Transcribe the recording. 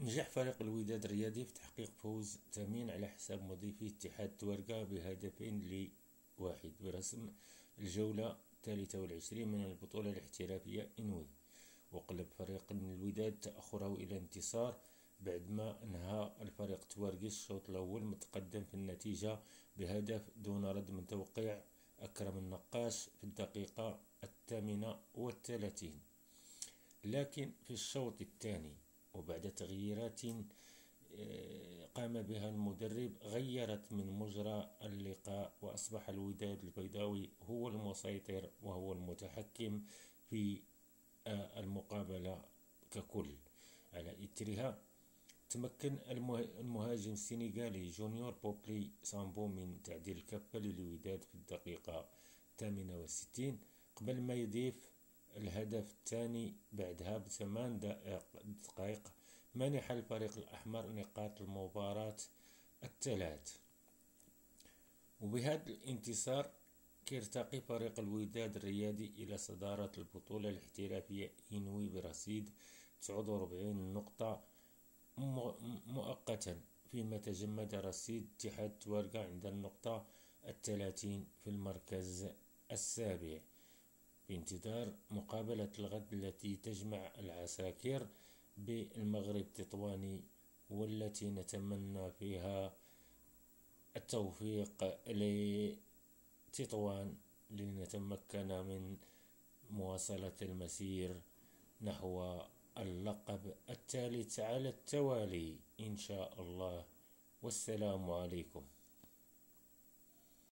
نجح فريق الوداد الرياضي في تحقيق فوز ثمين على حساب مضيفي اتحاد تورقة بهدفين لواحد برسم الجولة 23 من البطولة الاحترافية إنوي، وقلب فريق الوداد تأخره إلى انتصار بعدما انهى الفريق التوارقي الشوط الأول متقدم في النتيجة بهدف دون رد من توقيع أكرم النقاش في الدقيقة 38. لكن في الشوط الثاني وبعد تغييرات قام بها المدرب غيرت من مجرى اللقاء، وأصبح الوداد البيضاوي هو المسيطر وهو المتحكم في المقابلة ككل. على إثرها تمكن المهاجم السنغالي جونيور بوبلي سامبو من تعديل الكفة للوداد في الدقيقة 68 قبل ما يضيف الهدف الثاني بعدها بثمان دقائق، منح الفريق الأحمر نقاط المباراة الثلاث. وبهذا الانتصار كيرتقي فريق الوداد الرياضي إلى صدارة البطولة الاحترافية إنوي برصيد 49 نقطة مؤقتا، فيما تجمد رصيد اتحاد تورقة عند النقطة 30 في المركز السابع، بانتظار مقابلة الغد التي تجمع العساكر بالمغرب تطواني، والتي نتمنى فيها التوفيق لتطوان لنتمكن من مواصلة المسير نحو اللقب الثالث على التوالي إن شاء الله. والسلام عليكم.